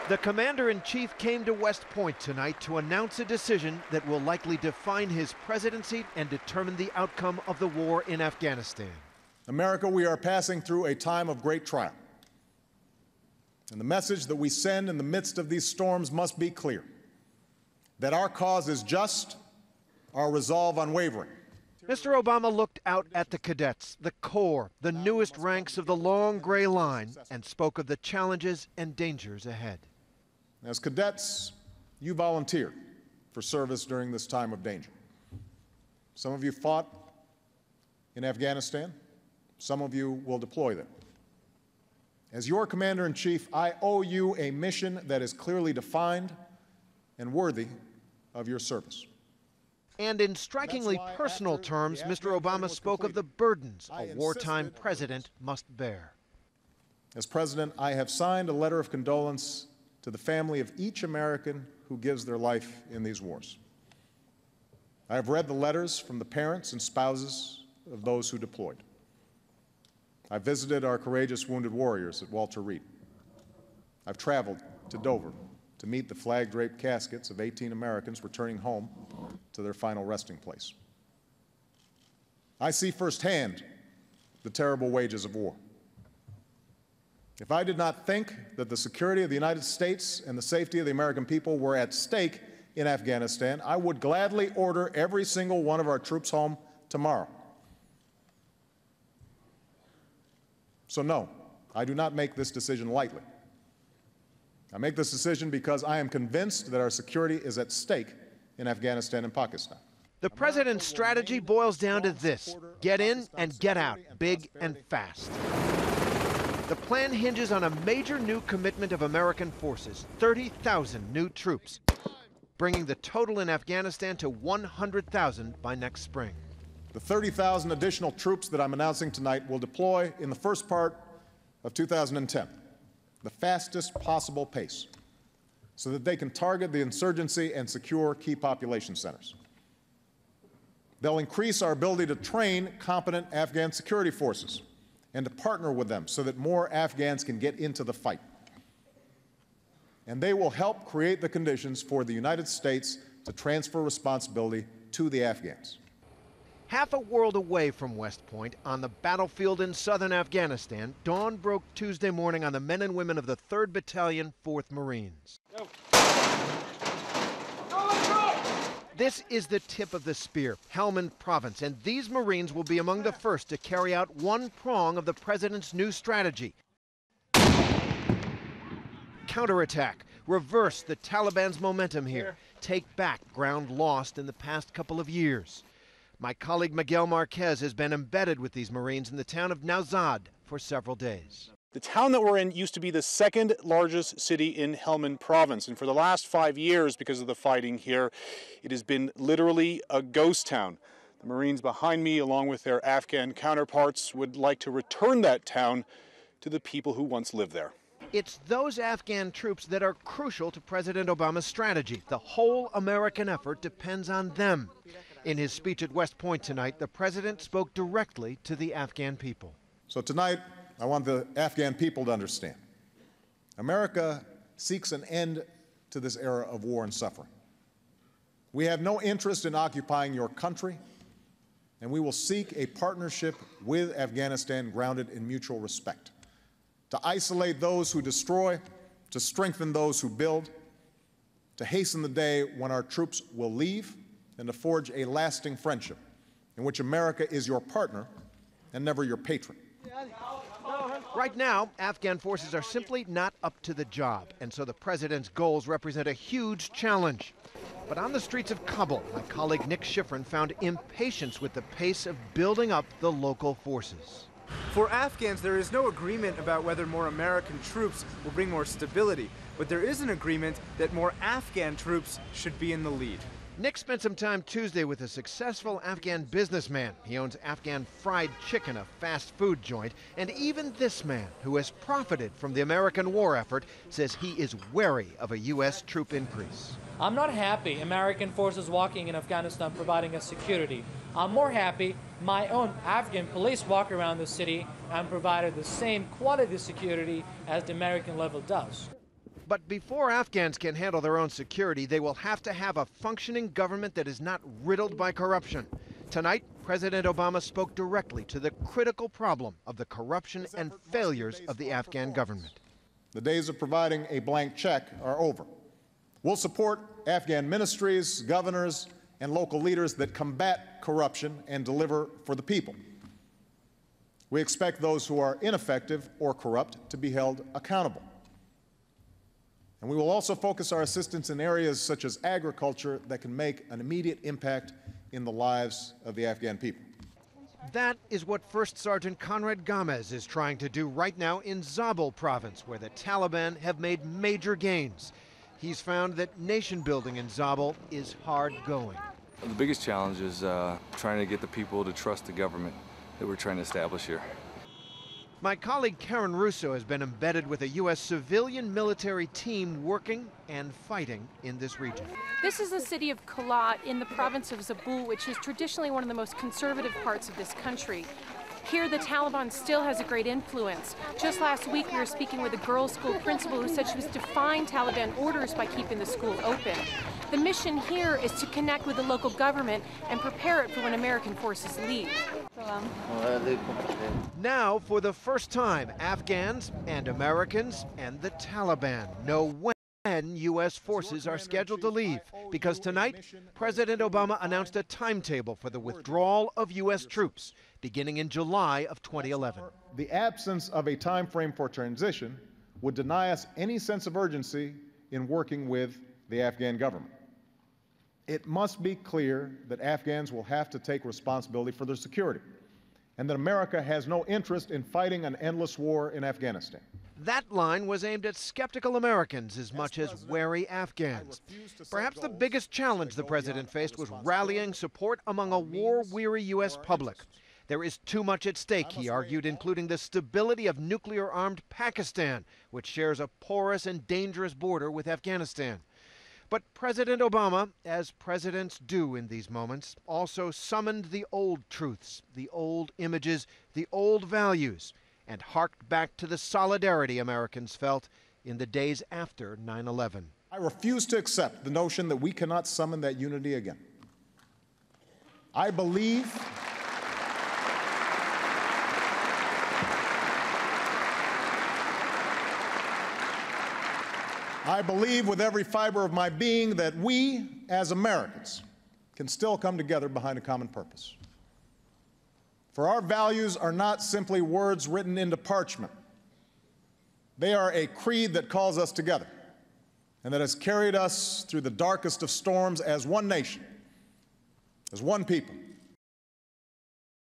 The commander-in-chief came to West Point tonight to announce a decision that will likely define his presidency and determine the outcome of the war in Afghanistan. America, we are passing through a time of great trial. And the message that we send in the midst of these storms must be clear: that our cause is just, our resolve unwavering. Mr. Obama looked out at the cadets, the Corps, the newest ranks of the long gray line, and spoke of the challenges and dangers ahead. As cadets, you volunteered for service during this time of danger. Some of you fought in Afghanistan. Some of you will deploy there. As your commander-in-chief, I owe you a mission that is clearly defined and worthy of your service. And in strikingly personal terms, Mr. Obama spoke of the burdens a wartime president must bear. As president, I have signed a letter of condolence to the family of each American who gives their life in these wars. I have read the letters from the parents and spouses of those who deployed. I visited our courageous wounded warriors at Walter Reed. I've traveled to Dover to meet the flag-draped caskets of 18 Americans returning home to their final resting place. I see firsthand the terrible wages of war. If I did not think that the security of the United States and the safety of the American people were at stake in Afghanistan, I would gladly order every single one of our troops home tomorrow. So no, I do not make this decision lightly. I make this decision because I am convinced that our security is at stake in Afghanistan and Pakistan. The president's strategy boils down to this: get in and get out, big and fast. The plan hinges on a major new commitment of American forces, 30,000 new troops, bringing the total in Afghanistan to 100,000 by next spring. The 30,000 additional troops that I'm announcing tonight will deploy in the first part of 2010, the fastest possible pace, so that they can target the insurgency and secure key population centers. They'll increase our ability to train competent Afghan security forces and to partner with them so that more Afghans can get into the fight. And they will help create the conditions for the United States to transfer responsibility to the Afghans. Half a world away from West Point, on the battlefield in southern Afghanistan, dawn broke Tuesday morning on the men and women of the 3rd Battalion, 4th Marines. Go. This is the tip of the spear, Helmand Province, and these Marines will be among the first to carry out one prong of the president's new strategy: counterattack, reverse the Taliban's momentum here, take back ground lost in the past couple of years. My colleague Miguel Marquez has been embedded with these Marines in the town of Nowzad for several days. The town that we're in used to be the 2nd largest city in Helmand Province, and for the last 5 years, because of the fighting here, it has been literally a ghost town. The Marines behind me, along with their Afghan counterparts, would like to return that town to the people who once lived there. It's those Afghan troops that are crucial to President Obama's strategy. The whole American effort depends on them. In his speech at West Point tonight, the president spoke directly to the Afghan people. So tonight, I want the Afghan people to understand: America seeks an end to this era of war and suffering. We have no interest in occupying your country, and we will seek a partnership with Afghanistan grounded in mutual respect, to isolate those who destroy, to strengthen those who build, to hasten the day when our troops will leave, and to forge a lasting friendship in which America is your partner and never your patron. Right now, Afghan forces are simply not up to the job, and so the president's goals represent a huge challenge. But on the streets of Kabul, my colleague Nick Schifrin found impatience with the pace of building up the local forces. For Afghans, there is no agreement about whether more American troops will bring more stability, but there is an agreement that more Afghan troops should be in the lead. Nick spent some time Tuesday with a successful Afghan businessman. He owns Afghan Fried Chicken, a fast food joint. And even this man, who has profited from the American war effort, says he is wary of a U.S. troop increase. I'm not happy American forces walking in Afghanistan providing us security. I'm more happy my own Afghan police walk around the city and provided the same quality security as the American level does. But before Afghans can handle their own security, they will have to have a functioning government that is not riddled by corruption. Tonight, President Obama spoke directly to the critical problem of the corruption and failures of the Afghan government. The days of providing a blank check are over. We'll support Afghan ministries, governors, and local leaders that combat corruption and deliver for the people. We expect those who are ineffective or corrupt to be held accountable. And we will also focus our assistance in areas such as agriculture that can make an immediate impact in the lives of the Afghan people. That is what First Sergeant Conrad Gomez is trying to do right now in Zabul province, where the Taliban have made major gains. He's found that nation building in Zabul is hard going. The biggest challenge is trying to get the people to trust the government that we're trying to establish here. My colleague Karen Russo has been embedded with a U.S. civilian military team working and fighting in this region. This is the city of Kalat in the province of Zabul, which is traditionally one of the most conservative parts of this country. Here, the Taliban still has a great influence. Just last week, we were speaking with a girls' school principal who said she was defying Taliban orders by keeping the school open. The mission here is to connect with the local government and prepare it for when American forces leave. Now, for the first time, Afghans and Americans and the Taliban know when U.S. forces are scheduled to leave, because tonight, President Obama announced a timetable for the withdrawal of U.S. troops, beginning in July of 2011. The absence of a time frame for transition would deny us any sense of urgency in working with the Afghan government. It must be clear that Afghans will have to take responsibility for their security, and that America has no interest in fighting an endless war in Afghanistan. That line was aimed at skeptical Americans as much as wary Afghans. Perhaps the biggest challenge the president faced was rallying support among a war-weary U.S. public. There is too much at stake, he argued, including the stability of nuclear-armed Pakistan, which shares a porous and dangerous border with Afghanistan. But President Obama, as presidents do in these moments, also summoned the old truths, the old images, the old values, and harked back to the solidarity Americans felt in the days after 9/11. I refuse to accept the notion that we cannot summon that unity again. I believe with every fiber of my being that we, as Americans, can still come together behind a common purpose. For our values are not simply words written into parchment. They are a creed that calls us together and that has carried us through the darkest of storms as one nation, as one people.